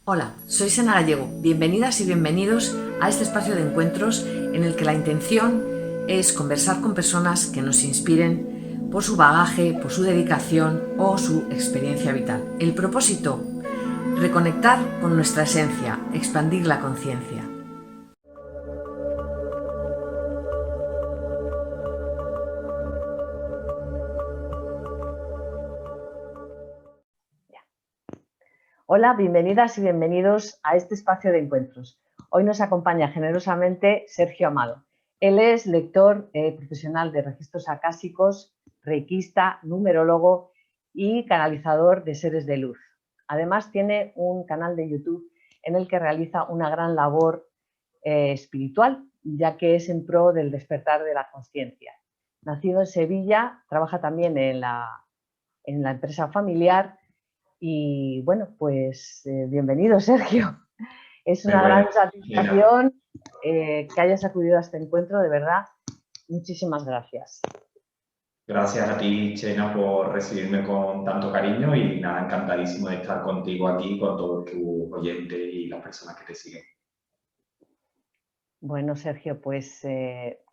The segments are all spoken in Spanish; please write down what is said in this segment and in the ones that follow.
Hola, soy Sena Gallego. Bienvenidas y bienvenidos a este espacio de encuentros en el que la intención es conversar con personas que nos inspiren por su bagaje, por su dedicación o su experiencia vital. El propósito, reconectar con nuestra esencia, expandir la conciencia. Hola, bienvenidas y bienvenidos a este espacio de encuentros. Hoy nos acompaña generosamente Sergio Amado. Él es lector profesional de registros acásicos, reikista, numerólogo y canalizador de seres de luz. Además, tiene un canal de YouTube en el que realiza una gran labor espiritual, ya que es en pro del despertar de la conciencia. Nacido en Sevilla, trabaja también en la empresa familiar. Y bueno, pues bienvenido, Sergio. Es Muy una gran buena, Chena. satisfacción que hayas acudido a este encuentro, de verdad. Muchísimas gracias. Gracias a ti, Chena, por recibirme con tanto cariño y nada, encantadísimo de estar contigo aquí, con todos tus oyentes y las personas que te siguen. Bueno, Sergio, pues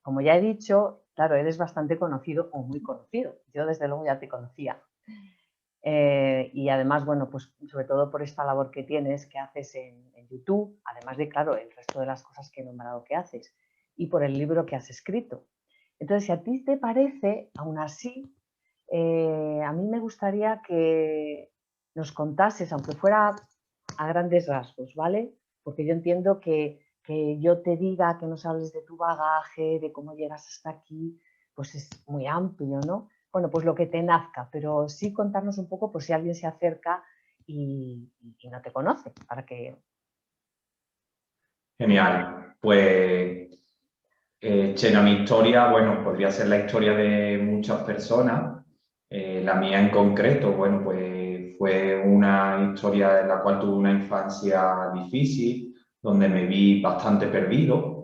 como ya he dicho, claro, eres bastante conocido o muy conocido. Yo desde luego ya te conocía. Y además, bueno, pues sobre todo por esta labor que tienes, que haces en YouTube, además de, claro, el resto de las cosas que he nombrado que haces, y por el libro que has escrito. Entonces, si a ti te parece, aún así, a mí me gustaría que nos contases, aunque fuera a grandes rasgos, ¿vale? Porque yo entiendo que yo te diga, que nos hables de tu bagaje, de cómo llegas hasta aquí, pues es muy amplio, ¿no? Bueno, pues lo que te nazca, pero sí contarnos un poco por si alguien se acerca y no te conoce, para que... Genial. Pues, Chena, mi historia, bueno, podría ser la historia de muchas personas. La mía en concreto, bueno, pues fue una historia en la cual tuve una infancia difícil, donde me vi bastante perdido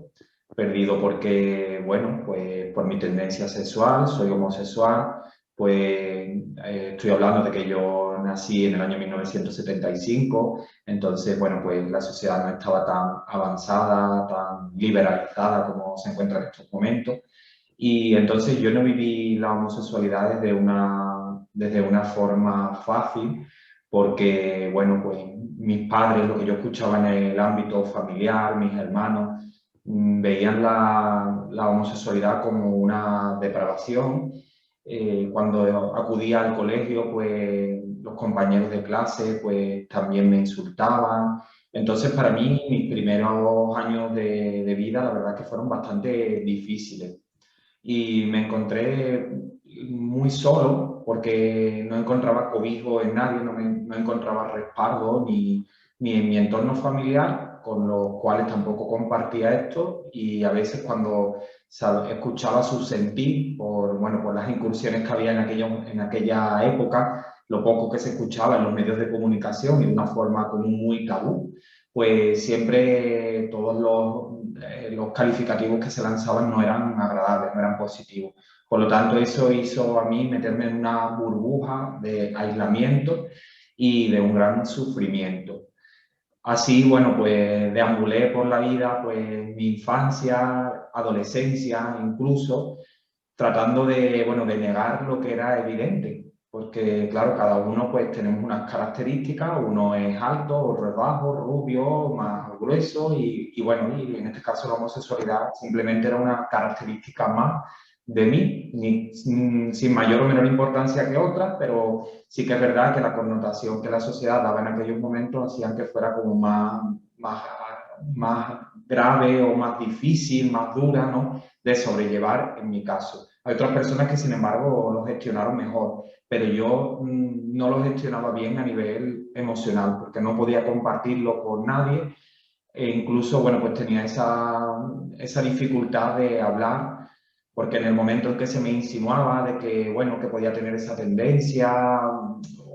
porque, bueno, pues por mi tendencia sexual, soy homosexual, pues estoy hablando de que yo nací en el año 1975, entonces, bueno, pues la sociedad no estaba tan avanzada, tan liberalizada como se encuentra en estos momentos. Y entonces yo no viví la homosexualidad desde una forma fácil, porque, bueno, pues mis padres, lo que yo escuchaba en el ámbito familiar, mis hermanos, veían la homosexualidad como una depravación. Cuando acudía al colegio, pues los compañeros de clase pues también me insultaban. Entonces, para mí, mis primeros años de vida, la verdad que fueron bastante difíciles y me encontré muy solo porque no encontraba cobijo en nadie, no encontraba respaldo ni en mi entorno familiar, con los cuales tampoco compartía esto y a veces cuando escuchaba su sentir bueno, por las incursiones que había en aquella época, lo poco que se escuchaba en los medios de comunicación y de una forma como muy tabú, pues siempre todos los calificativos que se lanzaban no eran agradables, no eran positivos. Por lo tanto, eso hizo a mí meterme en una burbuja de aislamiento y de un gran sufrimiento. Así, bueno, pues deambulé por la vida, pues mi infancia, adolescencia, incluso, tratando bueno, de negar lo que era evidente, porque claro, cada uno pues tenemos unas características, uno es alto, otro es bajo, rubio, más grueso y bueno, y en este caso la homosexualidad simplemente era una característica más de mí, sin mayor o menor importancia que otras, pero sí que es verdad que la connotación que la sociedad daba en aquellos momentos hacían que fuera como más grave o más difícil, más dura, ¿no?, de sobrellevar en mi caso. Hay otras personas que, sin embargo, lo gestionaron mejor, pero yo no lo gestionaba bien a nivel emocional, porque no podía compartirlo con nadie e incluso, bueno, pues tenía esa dificultad de hablar, porque en el momento en que se me insinuaba de que, bueno, que podía tener esa tendencia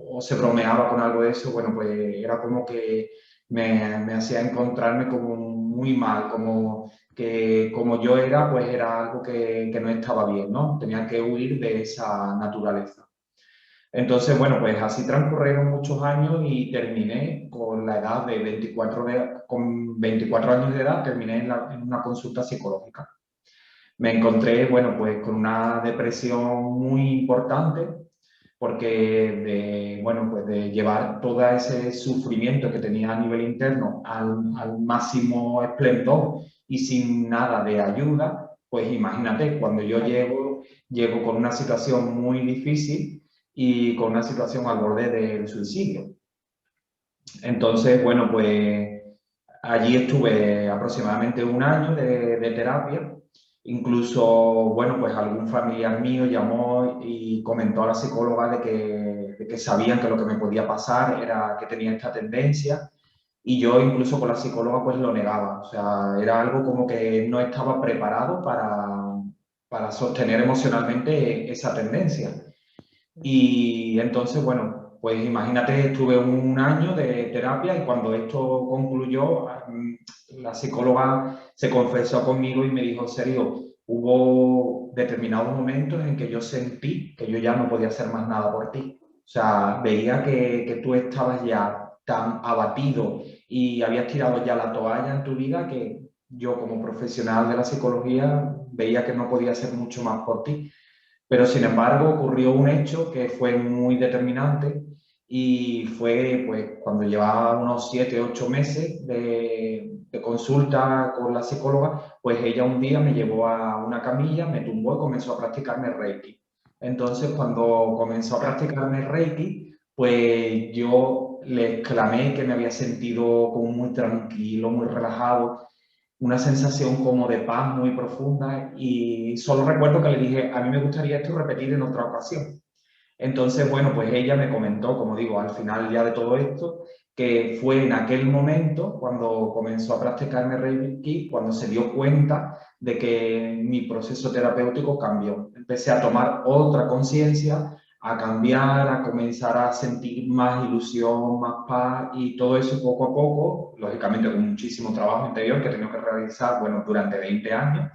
o se bromeaba con algo de eso, bueno, pues era como que me hacía encontrarme como muy mal, como que como yo era, pues era algo que no estaba bien, ¿no? Tenía que huir de esa naturaleza. Entonces, bueno, pues así transcurrieron muchos años y terminé con la edad de 24, con 24 años de edad, terminé en una consulta psicológica. Me encontré, bueno, pues con una depresión muy importante porque bueno, pues de llevar todo ese sufrimiento que tenía a nivel interno al máximo esplendor y sin nada de ayuda, pues imagínate, cuando yo llego con una situación muy difícil y con una situación al borde del suicidio. Entonces, bueno, pues allí estuve aproximadamente un año de terapia. Incluso, bueno, pues algún familiar mío llamó y comentó a la psicóloga de que sabían que lo que me podía pasar era que tenía esta tendencia. Y yo incluso con la psicóloga pues lo negaba. O sea, era algo como que no estaba preparado para sostener emocionalmente esa tendencia. Y entonces, bueno, pues imagínate, estuve un año de terapia y cuando esto concluyó, la psicóloga se confesó conmigo y me dijo, Sergio, hubo determinados momentos en que yo sentí que yo ya no podía hacer más nada por ti. O sea, veía que tú estabas ya tan abatido y habías tirado ya la toalla en tu vida que yo como profesional de la psicología veía que no podía hacer mucho más por ti. Pero sin embargo ocurrió un hecho que fue muy determinante y fue pues, cuando llevaba unos 7, 8 meses de consulta con la psicóloga, pues ella un día me llevó a una camilla, me tumbó y comenzó a practicarme Reiki. Entonces cuando comenzó a practicarme Reiki, pues yo le exclamé que me había sentido como muy tranquilo, muy relajado, una sensación como de paz muy profunda y solo recuerdo que le dije, a mí me gustaría esto repetir en otra ocasión. Entonces, bueno, pues ella me comentó, como digo, al final ya de todo esto, que fue en aquel momento cuando comenzó a practicarme Reiki, cuando se dio cuenta de que mi proceso terapéutico cambió. Empecé a tomar otra conciencia, a cambiar, a comenzar a sentir más ilusión, más paz y todo eso poco a poco, lógicamente con muchísimo trabajo interior que he tenido que realizar, bueno, durante 20 años,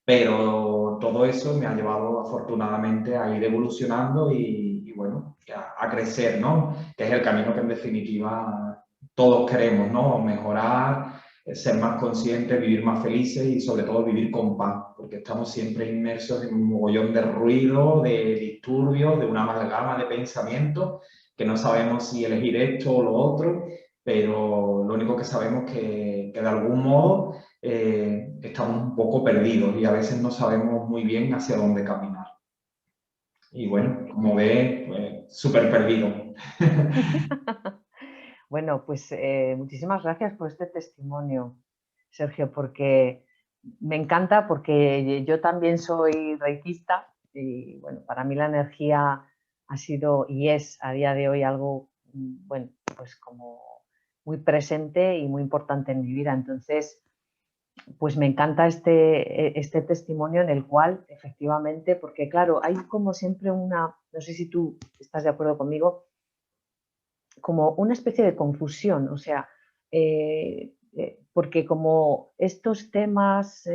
pero todo eso me ha llevado afortunadamente a ir evolucionando y bueno, a crecer, ¿no? Que es el camino que en definitiva todos queremos, ¿no? Mejorar, ser más conscientes, vivir más felices y sobre todo vivir con paz, porque estamos siempre inmersos en un mogollón de ruido, de disturbios, de una amalgama de pensamientos que no sabemos si elegir esto o lo otro, pero lo único que sabemos que de algún modo estamos un poco perdidos y a veces no sabemos muy bien hacia dónde caminar. Y bueno, como ve, pues, súper perdido. Bueno, pues muchísimas gracias por este testimonio, Sergio, porque me encanta, porque yo también soy reikista y bueno, para mí la energía ha sido y es a día de hoy algo, bueno, pues como muy presente y muy importante en mi vida. Entonces, pues me encanta este testimonio en el cual efectivamente, porque claro, hay como siempre una, no sé si tú estás de acuerdo conmigo, como una especie de confusión, o sea, porque como estos temas,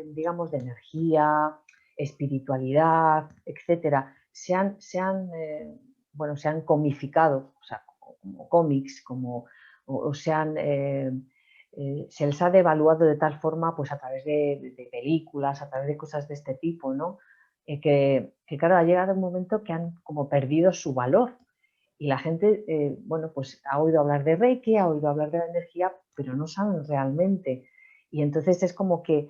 digamos, de energía, espiritualidad, etcétera, bueno, se han comificado, o sea, como cómics, o se les ha devaluado de tal forma, pues a través de películas, a través de cosas de este tipo, ¿no? Que claro, ha llegado un momento que han como perdido su valor y la gente, bueno, pues ha oído hablar de Reiki, ha oído hablar de la energía, pero no saben realmente. Y entonces es como que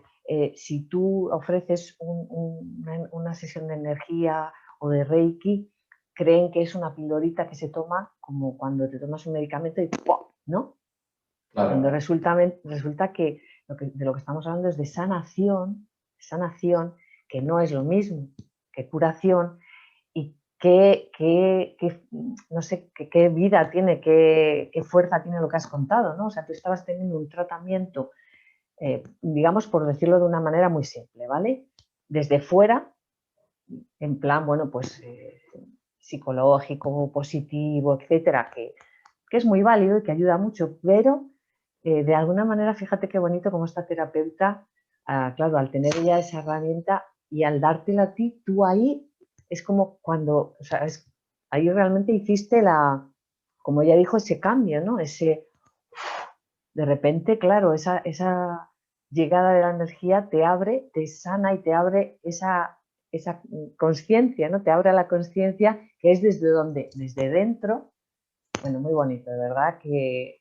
si tú ofreces una sesión de energía o de Reiki, creen que es una pildorita que se toma como cuando te tomas un medicamento y ¡pum! ¿No? Cuando Claro. resulta que, de lo que estamos hablando es de sanación, que no es lo mismo que curación, y no sé, qué vida tiene, qué fuerza tiene lo que has contado, ¿no? O sea, tú estabas teniendo un tratamiento, digamos, por decirlo de una manera muy simple, ¿vale? Desde fuera, en plan, bueno, pues psicológico, positivo, etcétera, que es muy válido y que ayuda mucho, pero de alguna manera, fíjate qué bonito como esta terapeuta, claro, al tener ya esa herramienta y al dártela a ti, tú ahí es como cuando, o sea, ahí realmente hiciste como ya dijo, ese cambio, ¿no? De repente, claro, esa llegada de la energía te abre, te sana y te abre esa conciencia, ¿no? Te abre la conciencia que es desde donde, desde dentro. Bueno, muy bonito, de verdad que...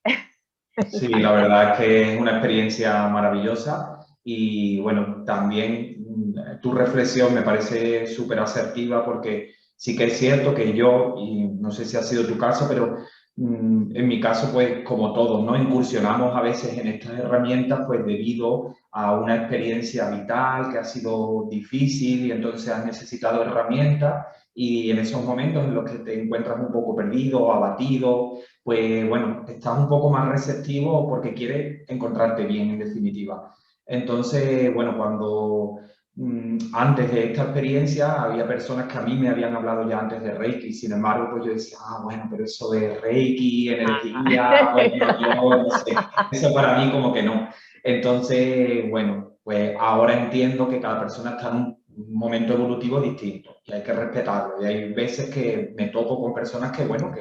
Sí, la verdad es que es una experiencia maravillosa y bueno, también tu reflexión me parece súper asertiva porque sí que es cierto que yo, y no sé si ha sido tu caso, pero en mi caso, pues como todos, ¿no? Incursionamos a veces en estas herramientas pues debido a una experiencia vital que ha sido difícil y entonces has necesitado herramientas y en esos momentos en los que te encuentras un poco perdido, abatido, pues bueno, estás un poco más receptivo porque quieres encontrarte bien, en definitiva. Entonces, bueno, cuando antes de esta experiencia había personas que a mí me habían hablado ya antes de Reiki, sin embargo, pues yo decía, bueno, pero eso de Reiki, energía, bueno, yo no sé, eso para mí como que no. Entonces, bueno, pues ahora entiendo que cada persona está en un momento evolutivo distinto y hay que respetarlo. Y hay veces que me topo con personas que, bueno,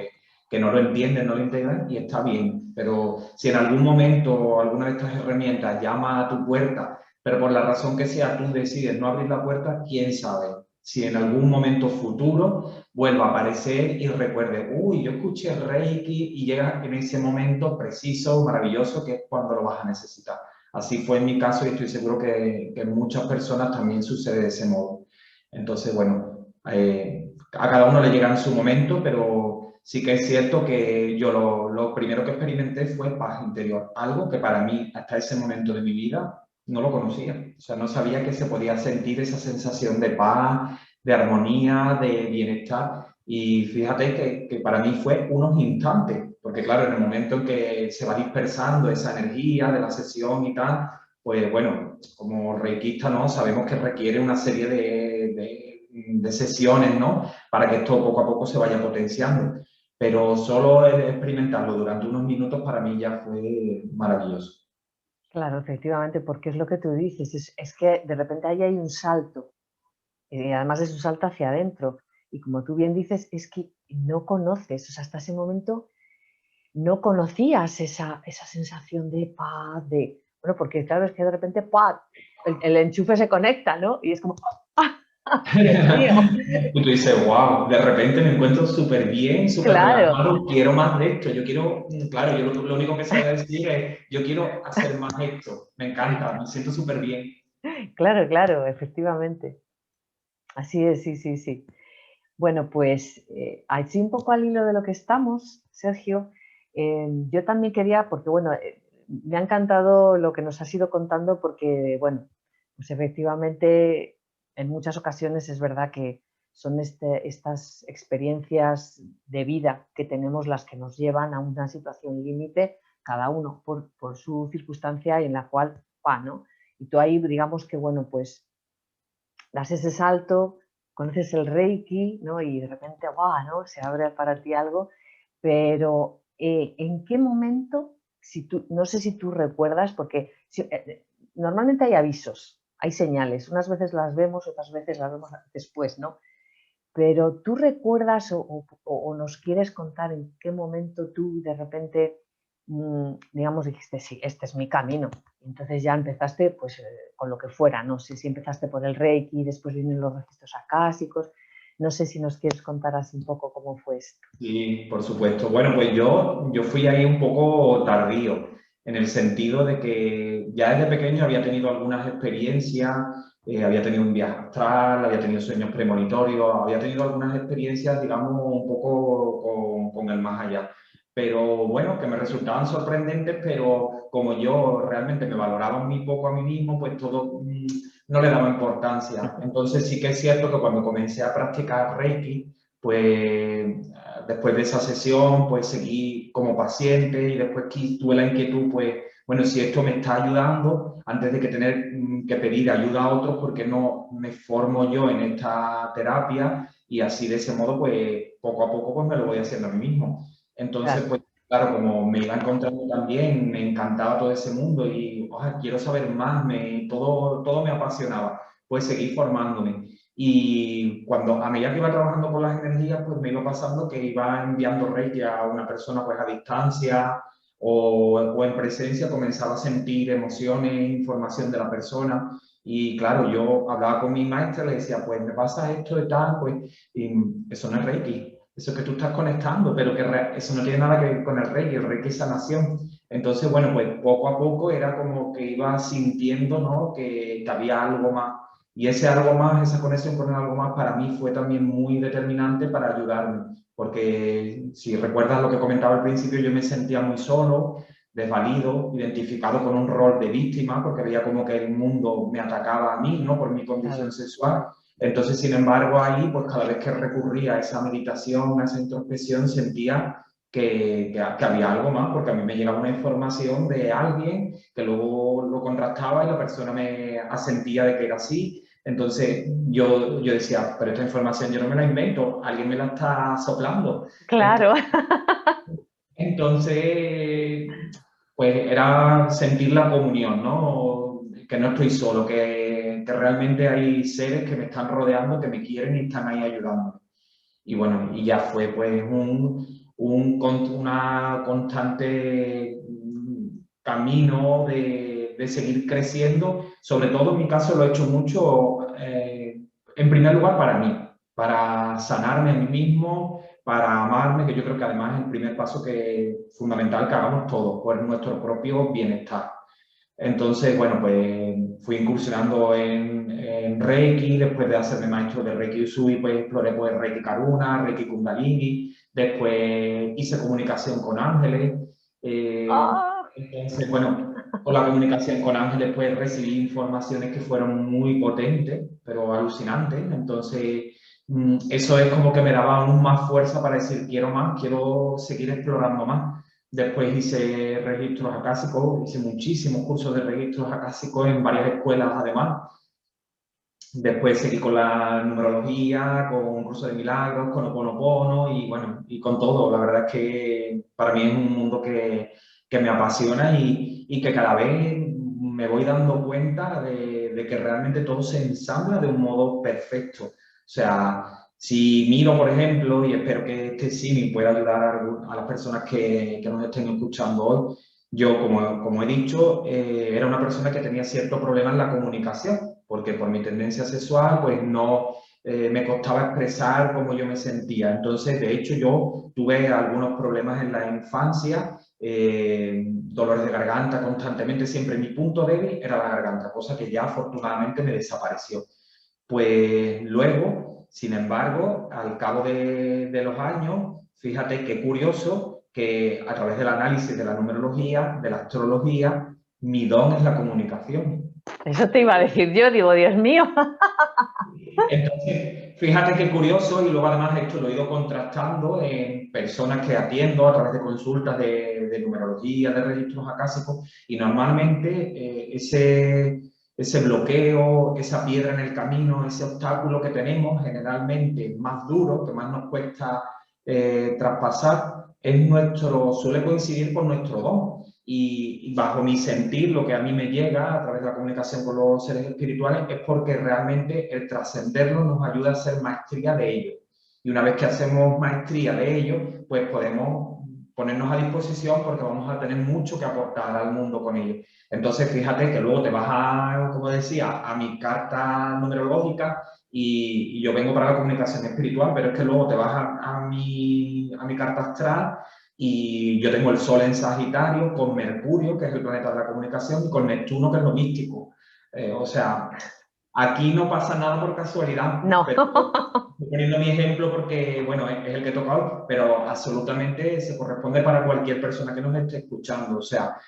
que no lo entienden, no lo integran y está bien. Pero si en algún momento alguna de estas herramientas llama a tu puerta, pero por la razón que sea tú decides no abrir la puerta, quién sabe si en algún momento futuro vuelva a aparecer y recuerde, uy, yo escuché Reiki y llega en ese momento preciso, maravilloso, que es cuando lo vas a necesitar. Así fue en mi caso y estoy seguro que en muchas personas también sucede de ese modo. Entonces, bueno, a cada uno le llega en su momento, pero sí que es cierto que yo lo primero que experimenté fue paz interior, algo que para mí hasta ese momento de mi vida no lo conocía. O sea, no sabía que se podía sentir esa sensación de paz, de armonía, de bienestar. Y fíjate que para mí fue unos instantes, porque claro, en el momento en que se va dispersando esa energía de la sesión y tal, pues bueno, como reikista, ¿no? Sabemos que requiere una serie de sesiones, ¿no? Para que esto poco a poco se vaya potenciando. Pero solo el experimentarlo durante unos minutos para mí ya fue maravilloso. Claro, efectivamente, porque es lo que tú dices, es que de repente ahí hay un salto, y además es un salto hacia adentro, y como tú bien dices, es que no conoces, o sea, hasta ese momento no conocías esa sensación de paz, bueno, porque claro, es que de repente, ¡pah! El enchufe se conecta, ¿no? Y es como, ¡ah! Dios mío, Y tú dices, wow, de repente me encuentro súper bien, súper claro, relajado, quiero más de esto, yo quiero, claro, yo lo único que sé decir es, yo quiero hacer más esto, me encanta, me siento súper bien. claro, claro, efectivamente. Así es, sí, sí, sí. Bueno, pues así un poco al hilo de lo que estamos, Sergio, yo también quería, porque bueno, me ha encantado lo que nos has ido contando porque, bueno, pues efectivamente en muchas ocasiones es verdad que son estas experiencias de vida que tenemos las que nos llevan a una situación límite, cada uno por su circunstancia y en la cual va, ¿no? Y tú ahí, digamos que, bueno, pues das ese salto, conoces el Reiki, ¿no? Y de repente, ¡guau!, ¿no? Se abre para ti algo, pero ¿en qué momento, si tú, no sé si tú recuerdas, porque normalmente hay avisos, hay señales, unas veces las vemos, otras veces las vemos después, ¿no? Pero tú recuerdas o nos quieres contar en qué momento tú de repente, digamos, dijiste, sí, este es mi camino. Entonces ya empezaste pues con lo que fuera, no sé si empezaste por el Reiki, después vienen los registros acásicos, no sé si nos quieres contar así un poco cómo fue esto. Sí, por supuesto. Bueno, pues yo fui ahí un poco tardío, en el sentido de que ya desde pequeño había tenido algunas experiencias, había tenido un viaje astral, había tenido sueños premonitorios, había tenido algunas experiencias, digamos, un poco con el más allá. Pero bueno, que me resultaban sorprendentes, pero como yo realmente me valoraba muy poco a mí mismo, pues todo no le daba importancia. Entonces sí que es cierto que cuando comencé a practicar Reiki, pues después de esa sesión, pues seguí como paciente y después tuve la inquietud, pues, bueno, si esto me está ayudando, antes de que tener que pedir ayuda a otros, ¿por qué no me formo yo en esta terapia? Y así de ese modo, pues, poco a poco, pues me lo voy haciendo a mí mismo. Entonces, Claro, pues, claro, como me iba encontrando también, me encantaba todo ese mundo y quiero saber más, todo me apasionaba, pues seguí formándome. Y cuando, a medida que iba trabajando con las energías, pues me iba pasando que iba enviando Reiki a una persona pues a distancia o en presencia, comenzaba a sentir emociones, información de la persona. Y claro, yo hablaba con mi maestra, le decía, pues me pasa esto y tal, pues y eso no es Reiki, eso es que tú estás conectando, pero que eso no tiene nada que ver con el Reiki es sanación. Entonces, bueno, pues poco a poco era como que iba sintiendo, ¿no? Que había algo más. Y ese algo más, esa conexión con el algo más, para mí fue también muy determinante para ayudarme. Porque si recuerdas lo que comentaba al principio, yo me sentía muy solo, desvalido, identificado con un rol de víctima, porque veía como que el mundo me atacaba a mí, ¿no? Por mi condición Claro, sexual. Entonces, sin embargo, ahí, pues cada vez que recurría a esa meditación, a esa introspección, sentía que había algo más, porque a mí me llegaba una información de alguien que luego lo contrastaba y la persona me asentía de que era así. Entonces yo decía, pero esta información yo no me la invento, alguien me la está soplando. claro. Entonces, pues era sentir la comunión, ¿no? Que no estoy solo, que realmente hay seres que me están rodeando, que me quieren y están ahí ayudando. Y bueno, y ya fue pues una constante camino de seguir creciendo. Sobre todo en mi caso lo he hecho mucho, en primer lugar para mí, para sanarme a mí mismo, para amarme, que yo creo que además es el primer paso que fundamental que hagamos todos, por nuestro propio bienestar. Entonces, bueno, pues fui incursionando en Reiki, después de hacerme maestro de Reiki Usui, pues exploré pues Reiki Karuna, Reiki Kundalini, después hice comunicación con ángeles. eh, ¡Oh! entonces, bueno, con la comunicación con ángeles pues recibí informaciones que fueron muy potentes, pero alucinantes. Entonces, eso es como que me daba aún más fuerza para decir, quiero más, quiero seguir explorando más. Después hice registros acásicos, hice muchísimos cursos de registros acásicos en varias escuelas además. Después seguí con la numerología, con un curso de milagros, con Ho'oponopono y bueno, y con todo. La verdad es que para mí es un mundo que me apasiona y que cada vez me voy dando cuenta de que realmente todo se ensambla de un modo perfecto. O sea, si miro, por ejemplo, y espero que este sí pueda ayudar a las personas que nos estén escuchando hoy, yo, como he dicho, era una persona que tenía cierto problema en la comunicación, porque por mi tendencia sexual, pues no me costaba expresar cómo yo me sentía. Entonces, de hecho, yo tuve algunos problemas en la infancia, dolores de garganta constantemente, siempre mi punto débil era la garganta, cosa que ya afortunadamente me desapareció. Pues luego, sin embargo, al cabo de los años, fíjate qué curioso que a través del análisis de la numerología, de la astrología, mi don es la comunicación. Eso te iba a decir yo, digo, Dios mío. Entonces, fíjate qué curioso, y luego además esto lo he ido contrastando en personas que atiendo a través de consultas de numerología, de registros acásicos, y normalmente ese bloqueo, esa piedra en el camino, ese obstáculo que tenemos generalmente más duro, que más nos cuesta traspasar, suele coincidir con nuestro don. Y bajo mi sentir, lo que a mí me llega a través de la comunicación con los seres espirituales es porque realmente el trascenderlo nos ayuda a hacer maestría de ello. Y una vez que hacemos maestría de ello, pues podemos ponernos a disposición porque vamos a tener mucho que aportar al mundo con ello. Entonces, fíjate que luego te vas a, como decía, a mi carta numerológica y yo vengo para la comunicación espiritual, pero es que luego te vas a mi carta astral y yo tengo el Sol en Sagitario, con Mercurio, que es el planeta de la comunicación, y con Neptuno, que es lo místico. O sea, aquí no pasa nada por casualidad, No. pero estoy poniendo mi ejemplo porque, bueno, es el que he tocado, pero absolutamente se corresponde para cualquier persona que nos esté escuchando. O sea,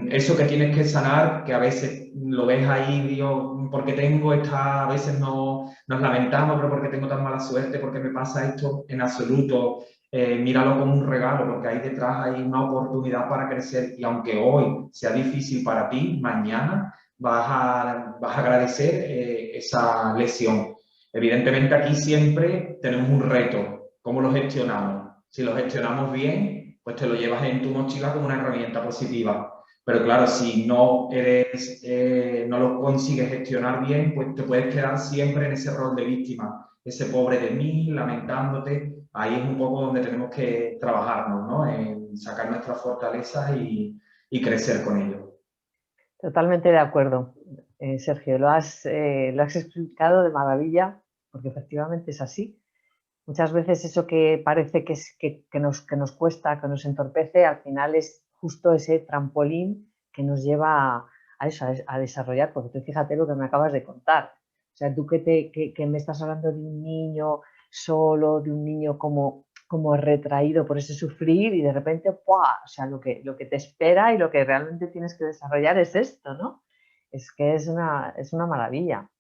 eso que tienes que sanar, que a veces lo ves ahí, digo, porque tengo esta, a veces nos lamentamos, pero porque tengo tan mala suerte, porque me pasa esto, en absoluto. Míralo como un regalo, porque ahí detrás hay una oportunidad para crecer y aunque hoy sea difícil para ti, mañana vas a agradecer esa lesión. Evidentemente aquí siempre tenemos un reto. ¿Cómo lo gestionamos? Si lo gestionamos bien, pues te lo llevas en tu mochila como una herramienta positiva. Pero claro, si no eres, no lo consigues gestionar bien, pues te puedes quedar siempre en ese rol de víctima, ese pobre de mí, lamentándote. Ahí es un poco donde tenemos que trabajarnos, ¿no? En sacar nuestras fortalezas y crecer con ello. Totalmente de acuerdo, Sergio, lo has explicado de maravilla, porque efectivamente es así. Muchas veces eso que parece que nos cuesta, que nos entorpece, al final es justo ese trampolín que nos lleva a eso, a desarrollar, porque tú fíjate lo que me acabas de contar. O sea, tú que me estás hablando de un niño solo, de un niño como retraído por ese sufrir y de repente, ¡pua! O sea, lo que te espera y lo que realmente tienes que desarrollar es esto, ¿no? Es que es una maravilla,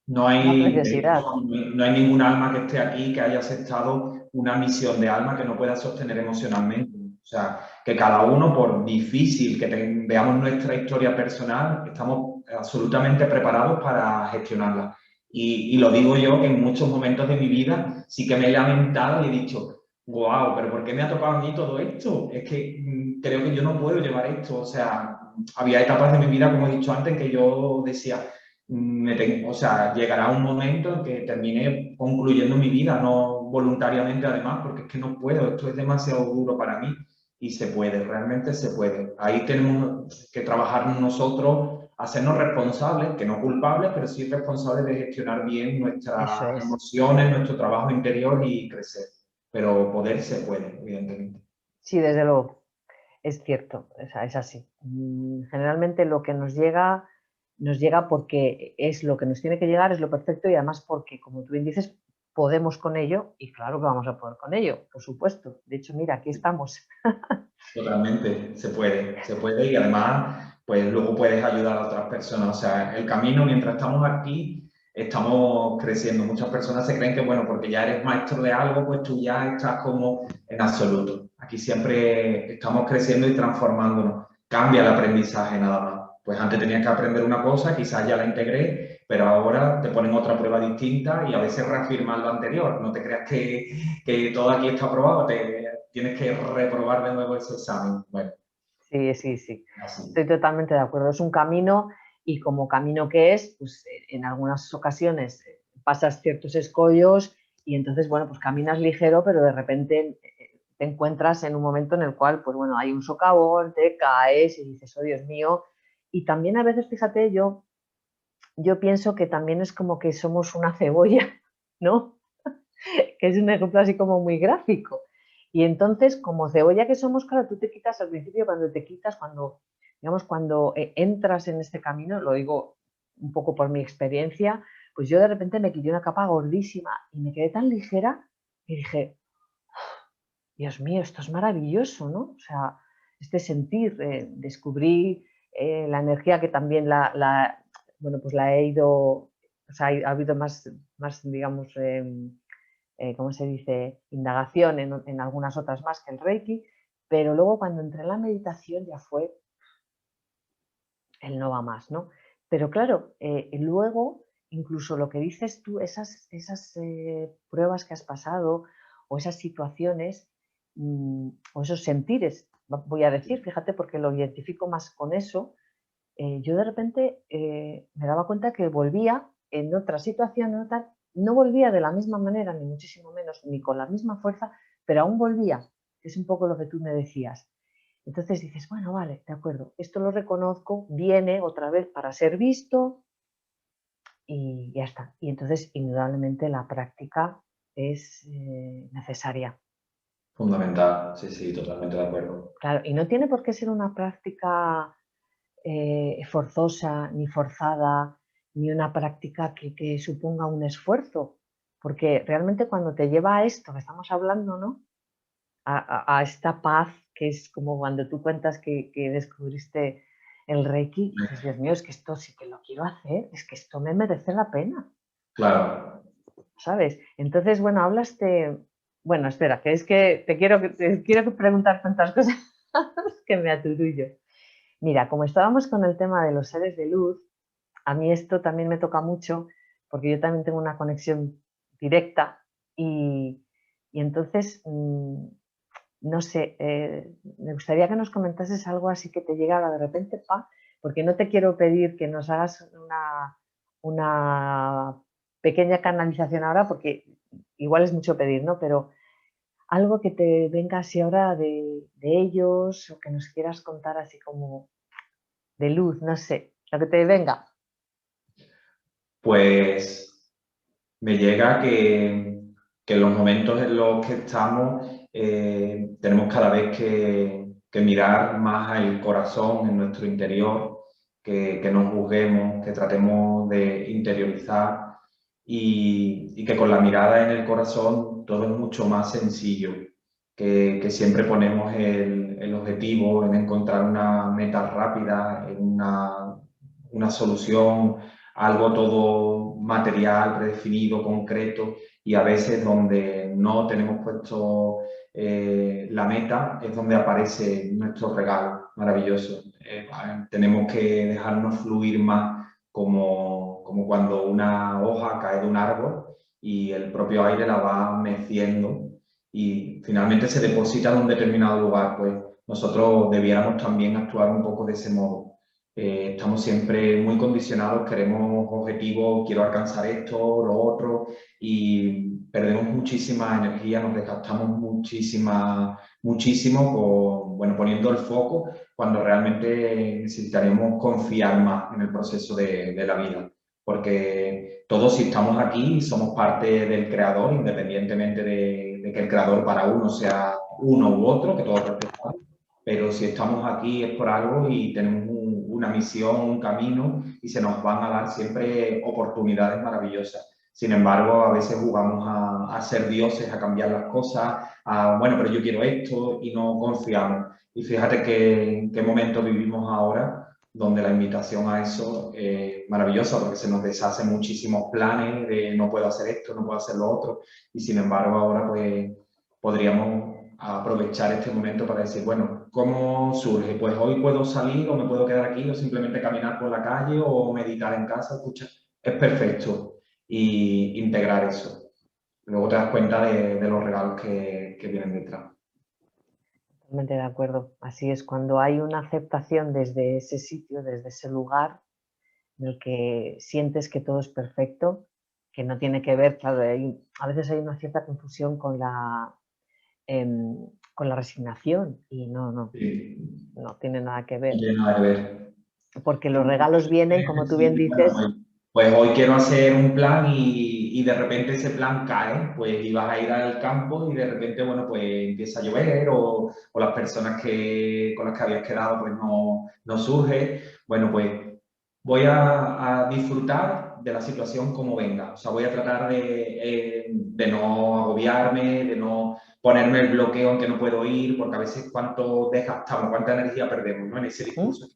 No una hay, de preciosidad. hecho, no hay ningún alma que esté aquí que haya aceptado una misión de alma que no pueda sostener emocionalmente. O sea, que cada uno, por difícil que veamos nuestra historia personal, estamos absolutamente preparados para gestionarla. Y lo digo yo que en muchos momentos de mi vida sí que me he lamentado y he dicho, wow, pero ¿por qué me ha tocado a mí todo esto? Es que creo que yo no puedo llevar esto. O sea, había etapas de mi vida, como he dicho antes, que yo decía, o sea, llegará un momento en que termine concluyendo mi vida, no voluntariamente además, porque es que no puedo, esto es demasiado duro para mí y se puede, realmente se puede. Ahí tenemos que trabajar nosotros, hacernos responsables, que no culpables, pero sí responsables de gestionar bien Eso nuestras es. emociones, nuestro trabajo interior y crecer. Pero poder se puede, evidentemente. Sí, desde luego. Es cierto, es así. Generalmente lo que nos llega porque es lo que nos tiene que llegar, es lo perfecto y además porque, como tú bien dices, podemos con ello y claro que vamos a poder con ello, por supuesto. De hecho, mira, aquí estamos. Totalmente, se puede y además, pues luego puedes ayudar a otras personas. O sea, el camino, mientras estamos aquí, estamos creciendo. Muchas personas se creen que, bueno, porque ya eres maestro de algo, pues tú ya estás como en absoluto. Aquí siempre estamos creciendo y transformándonos. Cambia el aprendizaje nada más. Pues antes tenías que aprender una cosa, quizás ya la integré, pero ahora te ponen otra prueba distinta y a veces reafirman lo anterior. No te creas que todo aquí está aprobado, tienes que reprobar de nuevo ese examen. Bueno, Sí, sí, sí. así. Estoy totalmente de acuerdo. Es un camino y como camino que es, pues en algunas ocasiones pasas ciertos escollos y entonces, bueno, pues caminas ligero, pero de repente te encuentras en un momento en el cual, pues bueno, hay un socavón, te caes y dices, oh Dios mío. Y también a veces, fíjate, yo pienso que también es como que somos una cebolla, ¿no? Que es un ejemplo así como muy gráfico. Y entonces, como cebolla que somos, claro, tú te quitas al principio, cuando te quitas, digamos, cuando entras en este camino, lo digo un poco por mi experiencia, pues yo de repente me quité una capa gordísima y me quedé tan ligera y dije, Dios mío, esto es maravilloso, ¿no? O sea, este sentir, descubrí la energía que también bueno, pues la he ido, o sea, ha habido más digamos, ¿cómo se dice?, indagación en algunas otras más que el Reiki, pero luego cuando entré en la meditación ya fue el no va más, ¿no? Pero claro, luego, incluso lo que dices tú, esas pruebas que has pasado o esas situaciones o esos sentires, voy a decir, fíjate, porque lo identifico más con eso, yo de repente me daba cuenta que volvía en otra situación, no volvía de la misma manera, ni muchísimo menos, ni con la misma fuerza, pero aún volvía, que es un poco lo que tú me decías. Entonces dices, bueno, vale, de acuerdo, esto lo reconozco, viene otra vez para ser visto y ya está. Y entonces, indudablemente, la práctica es necesaria. Fundamental, sí, sí, totalmente de acuerdo. Claro, y no tiene por qué ser una práctica forzosa, ni forzada, ni una práctica que suponga un esfuerzo, porque realmente cuando te lleva a esto que estamos hablando, ¿no? A esta paz que es como cuando tú cuentas que descubriste el Reiki, y dices, Dios mío, es que esto sí que lo quiero hacer, es que esto me merece la pena, Claro, ¿sabes? Entonces, bueno, bueno, espera, que es que te quiero preguntar tantas cosas que me aturullo. Mira, como estábamos con el tema de los seres de luz, a mí esto también me toca mucho porque yo también tengo una conexión directa y entonces no sé, me gustaría que nos comentases algo así que te llegara de repente, porque no te quiero pedir que nos hagas una pequeña canalización ahora, porque igual es mucho pedir, ¿no? Pero algo que te venga así ahora de ellos o que nos quieras contar así como de luz, no sé, lo que te venga. Pues me llega que en los momentos en los que estamos tenemos cada vez que mirar más al corazón en nuestro interior, que nos juzguemos, que tratemos de interiorizar y que con la mirada en el corazón todo es mucho más sencillo, que siempre ponemos el objetivo en encontrar una meta rápida, en una solución, algo todo material, predefinido, concreto, y a veces donde no tenemos puesto la meta es donde aparece nuestro regalo maravilloso. Tenemos que dejarnos fluir más como cuando una hoja cae de un árbol y el propio aire la va meciendo y finalmente se deposita en un determinado lugar. Pues nosotros debiéramos también actuar un poco de ese modo. Estamos siempre muy condicionados, queremos objetivos, quiero alcanzar esto, lo otro, y perdemos muchísima energía, nos desgastamos muchísimo bueno, poniendo el foco cuando realmente necesitaremos confiar más en el proceso de la vida. Porque todos, si estamos aquí, somos parte del creador, independientemente de que el creador para uno sea uno u otro, que todos respetamos. Pero si estamos aquí es por algo y tenemos una misión, un camino y se nos van a dar siempre oportunidades maravillosas. Sin embargo, a veces jugamos a ser dioses, a cambiar las cosas, bueno, pero yo quiero esto y no confiamos. Y fíjate qué momento vivimos ahora, donde la invitación a eso es maravillosa porque se nos deshacen muchísimos planes de no puedo hacer esto, no puedo hacer lo otro. Y sin embargo, ahora pues podríamos aprovechar este momento para decir, bueno, ¿cómo surge? Pues hoy puedo salir o me puedo quedar aquí o simplemente caminar por la calle o meditar en casa, escucha, es perfecto y integrar eso. Luego te das cuenta de los regalos que vienen detrás. Totalmente de acuerdo. Así es, cuando hay una aceptación desde ese sitio, desde ese lugar en el que sientes que todo es perfecto, que no tiene que ver, claro, a veces hay una cierta confusión con la resignación y Sí, no tiene nada que no ver, tiene nada que ver. porque los regalos vienen, como tú bien Bueno, dices. pues hoy quiero hacer un plan y de repente ese plan cae, pues ibas a ir al campo y de repente, bueno, pues empieza a llover o las personas con las que habías quedado pues no surge. Bueno, pues voy a disfrutar de la situación como venga. O sea, voy a tratar de no agobiarme, de no ponerme el bloqueo en que no puedo ir, porque a veces cuánto desgastamos, cuánta energía perdemos, ¿no? En ese discurso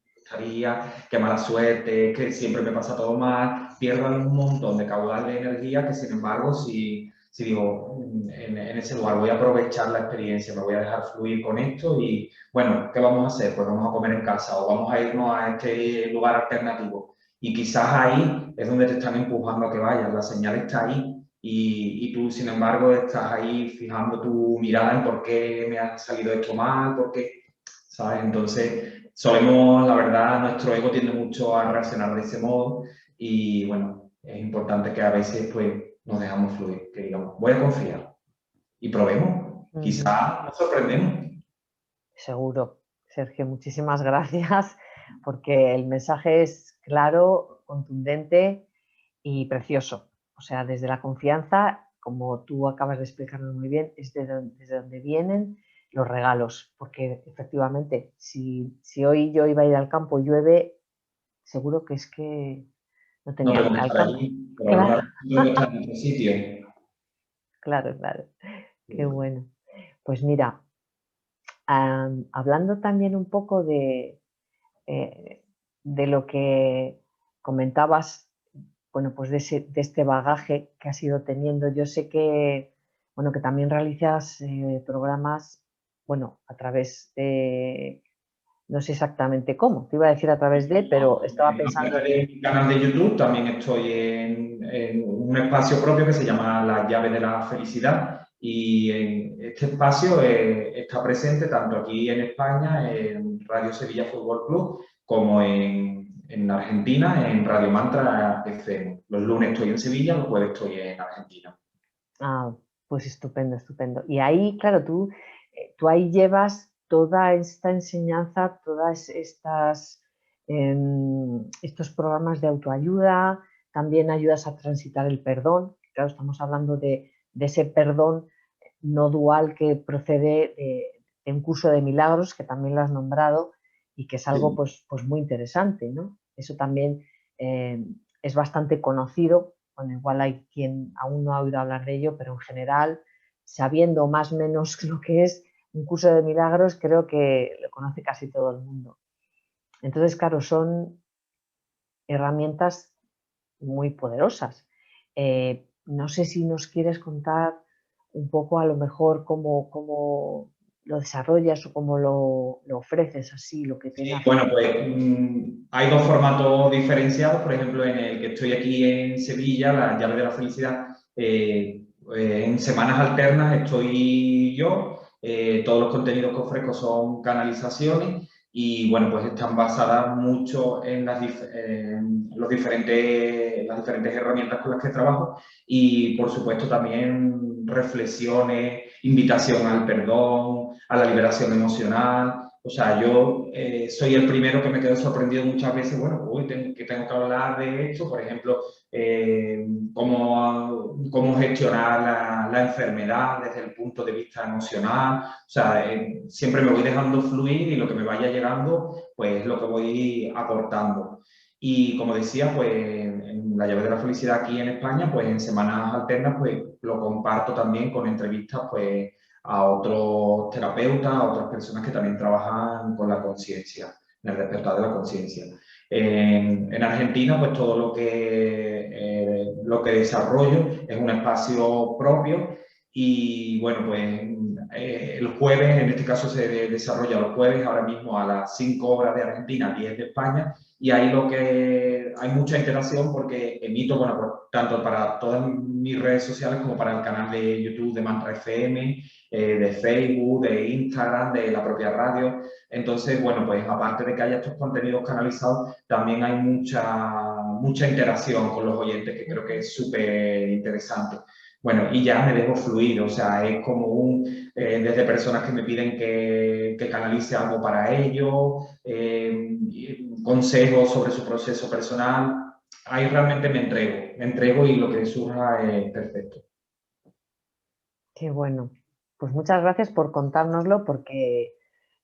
qué mala suerte, que siempre me pasa todo mal, pierdo un montón de caudal de energía que sin embargo si digo en ese lugar voy a aprovechar la experiencia, me voy a dejar fluir con esto y bueno, ¿qué vamos a hacer? Pues vamos a comer en casa o vamos a irnos a este lugar alternativo y quizás ahí es donde te están empujando a que vayas, la señal está ahí y tú sin embargo estás ahí fijando tu mirada en por qué me ha salido esto mal, por qué, ¿sabes? Entonces solemos, la verdad, nuestro ego tiende mucho a reaccionar de ese modo y bueno, es importante que a veces pues nos dejamos fluir, que digamos, voy a confiar y probemos, quizás nos sorprendemos. Seguro, Sergio, muchísimas gracias porque el mensaje es claro, contundente y precioso. O sea, desde la confianza, como tú acabas de explicarlo muy bien, es desde donde vienen los regalos, porque efectivamente, si hoy yo iba a ir al campo y llueve, seguro que es que no No tenía que ir tengo que al estar campo. allí, pero alguna Claro, vez tengo que estar en otro sitio. claro, claro. Qué bueno. Pues mira, hablando también un poco eh, de lo que comentabas, bueno, pues de este bagaje que has ido teniendo. Yo sé que, bueno, que también realizas programas, bueno, a través de, no sé exactamente cómo, te iba a decir a través de, pero estaba pensando Aparte de en, mi canal de YouTube, también estoy en un espacio propio que se llama La Llave de la Felicidad Y este espacio está presente tanto aquí en España, en Radio Sevilla Fútbol Club, como en Argentina, en Radio Mantra FM. Los lunes estoy en Sevilla, los jueves estoy en Argentina. Ah, pues estupendo, estupendo. Y ahí, claro, tú ahí llevas toda esta enseñanza, todas estos programas de autoayuda, también ayudas a transitar el perdón. Claro, estamos hablando de ese perdón no dual que procede de un curso de milagros, que también lo has nombrado, y que es algo Sí. pues muy interesante, ¿no? Eso también es bastante conocido. Bueno, igual hay quien aún no ha oído hablar de ello, pero en general, sabiendo más o menos lo que es un curso de milagros, creo que lo conoce casi todo el mundo. Entonces, claro, son herramientas muy poderosas. No sé si nos quieres contar un poco a lo mejor cómo lo desarrollas o cómo lo ofreces así, lo que te Sí, nace. bueno, pues hay dos formatos diferenciados. Por ejemplo, en el que estoy aquí en Sevilla, la llave de la felicidad, en semanas alternas estoy yo. Todos los contenidos que ofrezco son canalizaciones y, bueno, pues están basadas mucho en las diferentes herramientas con las que trabajo y, por supuesto, también reflexiones, invitación al perdón, a la liberación emocional. O sea, yo soy el primero que me quedo sorprendido muchas veces, bueno, uy, tengo que hablar de esto, por ejemplo, cómo gestionar la enfermedad desde el punto de vista emocional. O sea, siempre me voy dejando fluir y lo que me vaya llegando, pues es lo que voy aportando. Y como decía, pues en la llave de la felicidad aquí en España, pues en semanas alternas, pues lo comparto también con entrevistas, pues a otros terapeutas, a otras personas que también trabajan con la conciencia, en el despertar de la conciencia. En Argentina, pues todo lo que desarrollo es un espacio propio y, bueno, pues el jueves, en este caso se desarrolla los jueves, ahora mismo a las 5 horas de Argentina, 10 de España, y ahí hay mucha interacción porque emito, bueno, pues, tanto para todas mis redes sociales como para el canal de YouTube de Mantra FM, de Facebook, de Instagram, de la propia radio. Entonces, bueno, pues aparte de que haya estos contenidos canalizados, también hay mucha interacción con los oyentes, que creo que es súper interesante. Bueno, y ya me dejo fluir, o sea, es como desde personas que me piden que canalice algo para ellos, consejos sobre su proceso personal. Ahí realmente me entrego y lo que surja es perfecto. Qué bueno. Pues muchas gracias por contárnoslo porque,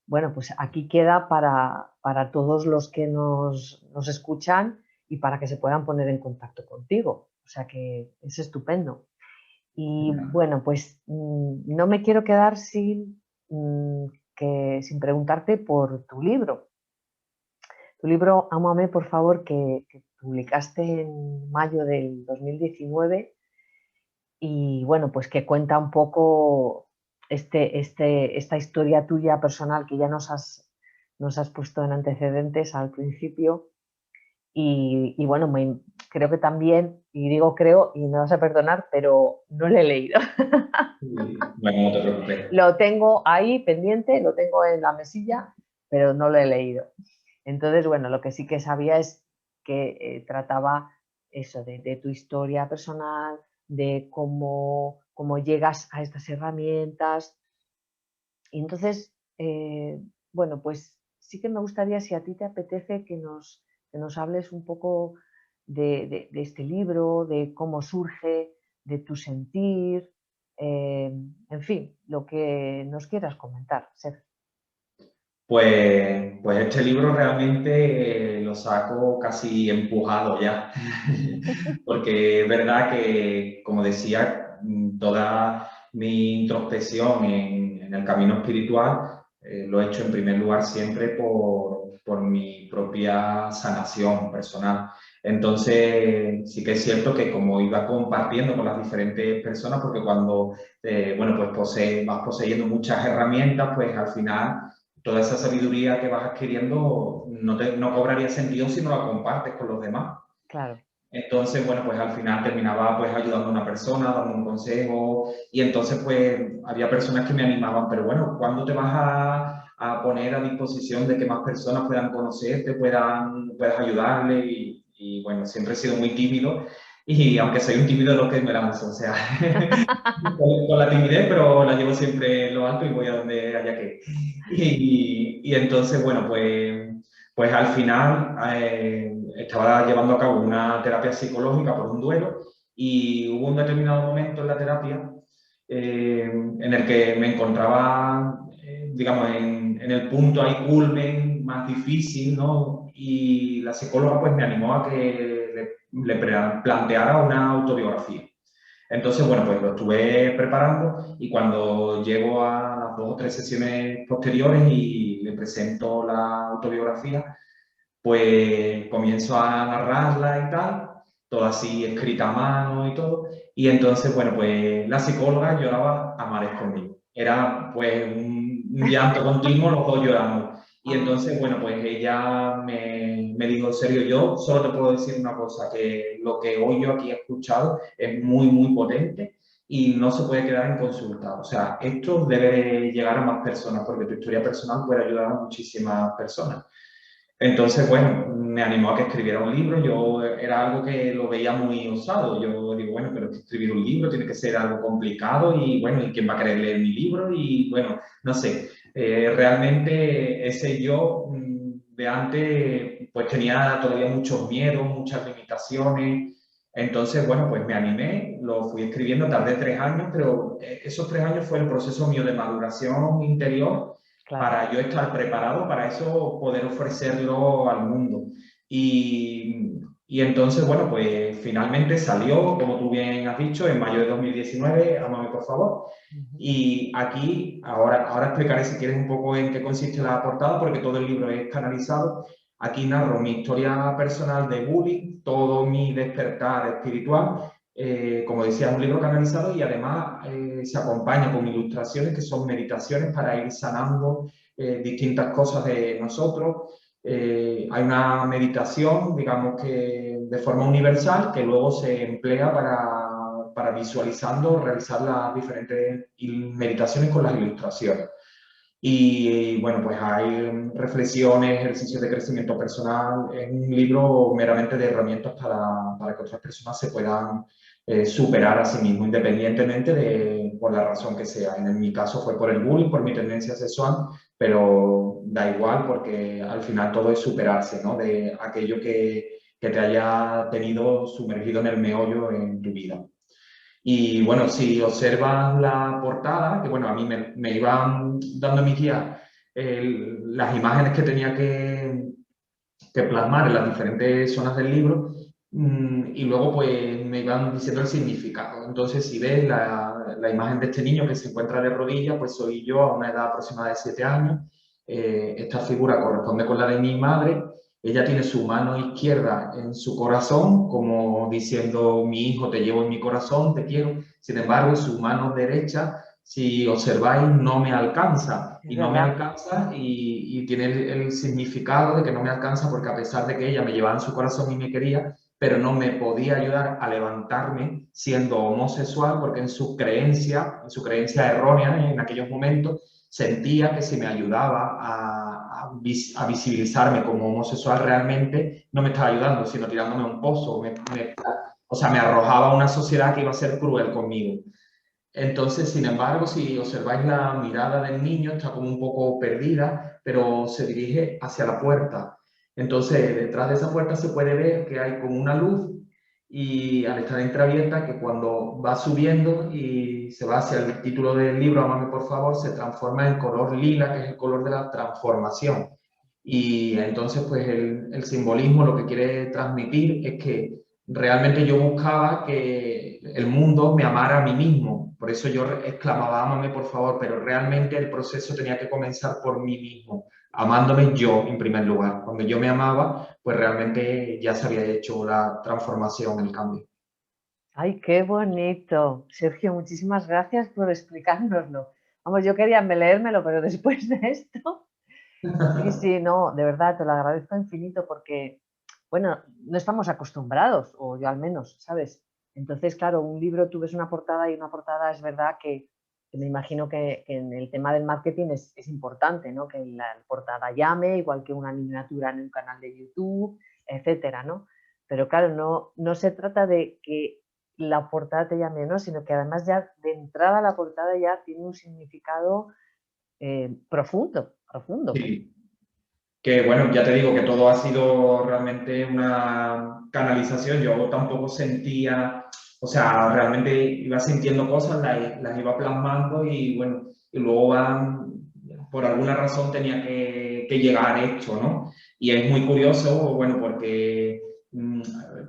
bueno, pues aquí queda para todos los que nos escuchan y para que se puedan poner en contacto contigo. O sea que es estupendo. Y bueno, pues no me quiero quedar sin preguntarte por tu libro. Tu libro Ámame, por favor, que publicaste en mayo del 2019 y bueno, pues que cuenta un poco esta historia tuya personal que ya nos has puesto en antecedentes al principio. Y bueno, creo que también, y digo creo, y me vas a perdonar, pero no lo he leído. Bueno, no te preocupes. Lo tengo ahí pendiente, lo tengo en la mesilla, pero no lo he leído. Entonces, bueno, lo que sí que sabía es que trataba eso, de tu historia personal, de cómo llegas a estas herramientas. Y entonces, bueno, pues sí que me gustaría, si a ti te apetece, que nos hables un poco de este libro, de cómo surge, de tu sentir, en fin, lo que nos quieras comentar, Sergio. Pues este libro realmente lo saco casi empujado ya, porque es verdad que, como decía, toda mi introspección en el camino espiritual lo he hecho en primer lugar siempre por mi propia sanación personal. Entonces, sí que es cierto que como iba compartiendo con las diferentes personas, porque cuando, bueno, pues vas poseyendo muchas herramientas, pues al final toda esa sabiduría que vas adquiriendo no cobraría sentido si no la compartes con los demás. Claro. Entonces, bueno, pues al final terminaba pues ayudando a una persona, dando un consejo y entonces pues había personas que me animaban, pero bueno, ¿cuándo te vas a poner a disposición de que más personas puedan conocerte, puedas ayudarle? Y bueno, siempre he sido muy tímido y aunque soy un tímido lo que me lanzo, o sea, con la timidez, pero la llevo siempre en lo alto y voy a donde haya que. Y entonces, bueno, pues al final estaba llevando a cabo una terapia psicológica por un duelo y hubo un determinado momento en la terapia en el que me encontraba, digamos, en el punto ahí culmen más difícil, ¿no? Y la psicóloga pues me animó a que planteara una autobiografía. Entonces, bueno, pues lo estuve preparando y cuando llego a las 2 o 3 sesiones posteriores y le presento la autobiografía, pues comienzo a narrarla y tal, todo así escrita a mano y todo. Y entonces, bueno, pues la psicóloga lloraba a mares conmigo. Era pues un llanto continuo, los dos llorando. Y Ah, entonces, bueno, pues ella me dijo, Sergio, yo solo te puedo decir una cosa, que lo que hoy yo aquí he escuchado es muy, muy potente y no se puede quedar en consulta. O sea, esto debe llegar a más personas porque tu historia personal puede ayudar a muchísimas personas. Entonces, bueno, me animó a que escribiera un libro. Yo era algo que lo veía muy osado. Yo digo, bueno, pero que escribir un libro tiene que ser algo complicado y bueno, ¿y quién va a querer leer mi libro? Y bueno, no sé, realmente ese yo de antes pues tenía todavía muchos miedos, muchas limitaciones. Entonces, bueno, pues me animé, lo fui escribiendo, tardé 3 años, pero esos 3 años fue el proceso mío de maduración interior claro. para yo estar preparado para eso, poder ofrecerlo al mundo. Y entonces, bueno, pues finalmente salió, como tú bien has dicho, en mayo de 2019, Ámame por favor. Ujú. Y aquí, ahora explicaré si quieres un poco en qué consiste la portada, porque todo el libro es canalizado. Aquí narro mi historia personal de bullying, todo mi despertar espiritual. Como decía, es un libro canalizado y además se acompaña con ilustraciones que son meditaciones para ir sanando distintas cosas de nosotros. Hay una meditación, digamos que de forma universal, que luego se emplea para visualizando, realizar las diferentes meditaciones con las ilustraciones. Y bueno, pues hay reflexiones, ejercicios de crecimiento personal. Es un libro meramente de herramientas para que otras personas se puedan superar a sí mismos, independientemente de por la razón que sea. En mi caso fue por el bullying, por mi tendencia sexual, pero da igual porque al final todo es superarse, ¿no? De aquello que te haya tenido sumergido en el meollo en tu vida. Y bueno, si observas la portada, que bueno, a mí me iban dando mis guías las imágenes que tenía que plasmar en las diferentes zonas del libro y luego pues me iban diciendo el significado. Entonces, si ves la imagen de este niño que se encuentra de rodillas, pues soy yo a una edad aproximada de 7 años. Esta figura corresponde con la de mi madre. Ella tiene su mano izquierda en su corazón, como diciendo, mi hijo, te llevo en mi corazón, te quiero. Sin embargo, su mano derecha, si observáis, no me alcanza. Es Y no me verdad. alcanza y tiene el significado de que no me alcanza porque a pesar de que ella me llevaba en su corazón y me quería, pero no me podía ayudar a levantarme siendo homosexual porque en su creencia errónea en aquellos momentos, sentía que si me ayudaba a visibilizarme como homosexual realmente no me estaba ayudando, sino tirándome a un pozo. O sea, me arrojaba a una sociedad que iba a ser cruel conmigo. Entonces, sin embargo, si observáis la mirada del niño, está como un poco perdida, pero se dirige hacia la puerta. Entonces, detrás de esa puerta se puede ver que hay como una luz y al estar entreabierta, que cuando va subiendo y se va hacia el título del libro, Amame por favor, se transforma en color lila, que es el color de la transformación. Y entonces, pues el simbolismo lo que quiere transmitir es que realmente yo buscaba que el mundo me amara a mí mismo. Por eso yo exclamaba, ámame por favor, pero realmente el proceso tenía que comenzar por mí mismo, amándome yo en primer lugar. Cuando yo me amaba, pues realmente ya se había hecho la transformación, el cambio. Ay, qué bonito. Sergio, muchísimas gracias por explicárnoslo. Vamos, yo quería leérmelo, pero después de esto, sí, sí, no, de verdad, te lo agradezco infinito porque bueno, no estamos acostumbrados, o yo al menos, ¿sabes? Entonces, claro, un libro tú ves una portada y una portada es verdad que me imagino que en el tema del marketing es importante, ¿no? Que la portada llame, igual que una miniatura en un canal de YouTube, etcétera, ¿no? Pero claro, no se trata de que la portada te llame, ¿no? Sino que además ya de entrada la portada ya tiene un significado profundo. Sí. Que bueno, ya te digo que todo ha sido realmente una canalización. Yo tampoco sentía, o sea, realmente iba sintiendo cosas, las iba plasmando y bueno, y luego van, por alguna razón tenía que llegar esto, ¿no? Y es muy curioso, bueno, porque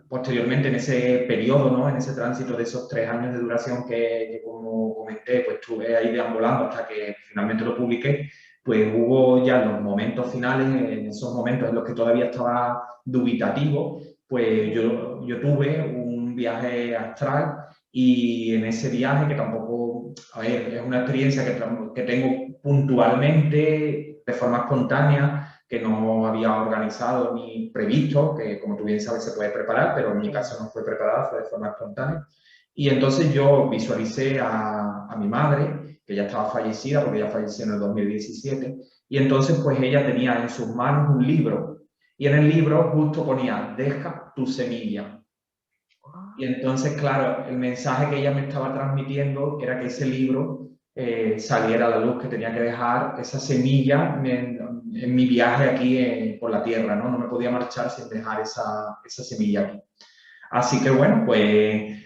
posteriormente en ese periodo, ¿no? En ese tránsito de esos 3 años de duración que como comenté, pues estuve ahí deambulando hasta que finalmente lo publiqué, pues hubo ya los momentos finales, en esos momentos en los que todavía estaba dubitativo, pues yo tuve un viaje astral y en ese viaje, que tampoco, a ver, es una experiencia que tengo puntualmente, de forma espontánea, que no había organizado ni previsto, que como tú bien sabes se puede preparar, pero en mi Sí. caso no fue preparada, fue de forma espontánea. Y entonces yo visualicé a mi madre, que ya estaba fallecida, porque ella falleció en el 2017, y entonces pues ella tenía en sus manos un libro, y en el libro justo ponía, deja tu semilla. Y entonces, claro, el mensaje que ella me estaba transmitiendo era que ese libro saliera a la luz, que tenía que dejar esa semilla en mi viaje aquí por la tierra, ¿no? No me podía marchar sin dejar esa semilla aquí. Así que bueno, pues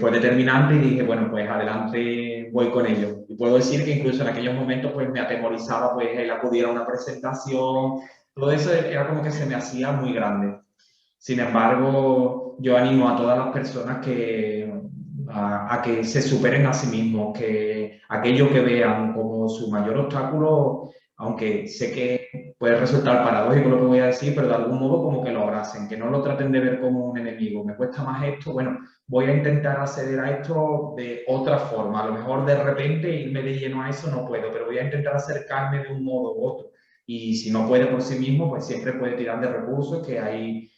fue determinante y dije, bueno, pues adelante voy con ello. Y puedo decir que incluso en aquellos momentos pues me atemorizaba pues el acudir a una presentación, todo eso era como que se me hacía muy grande. Sin embargo, yo animo a todas las personas a que se superen a sí mismos, que aquello que vean como su mayor obstáculo, aunque sé que puede resultar paradójico lo que voy a decir, pero de algún modo como que lo abracen, que no lo traten de ver como un enemigo. Me cuesta más esto, bueno, voy a intentar acceder a esto de otra forma. A lo mejor de repente irme de lleno a eso no puedo, pero voy a intentar acercarme de un modo u otro. Y si no puede por sí mismo, pues siempre puede tirar de recursos que hay,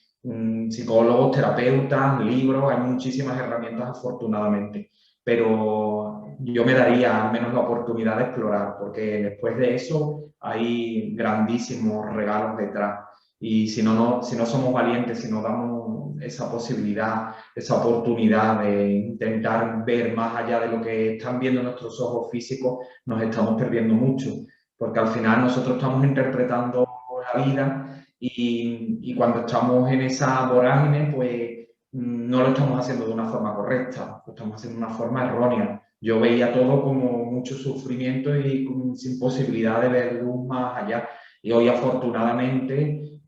psicólogos, terapeutas, libros, hay muchísimas herramientas afortunadamente, pero yo me daría al menos la oportunidad de explorar, porque después de eso hay grandísimos regalos detrás. Y si no somos valientes, si no damos esa posibilidad, esa oportunidad de intentar ver más allá de lo que están viendo nuestros ojos físicos, nos estamos perdiendo mucho, porque al final nosotros estamos interpretando la vida y cuando estamos en esa vorágine, pues no lo estamos haciendo de una forma correcta, lo estamos haciendo de una forma errónea. Yo veía todo como mucho sufrimiento y sin posibilidad de ver luz más allá. Y hoy afortunadamente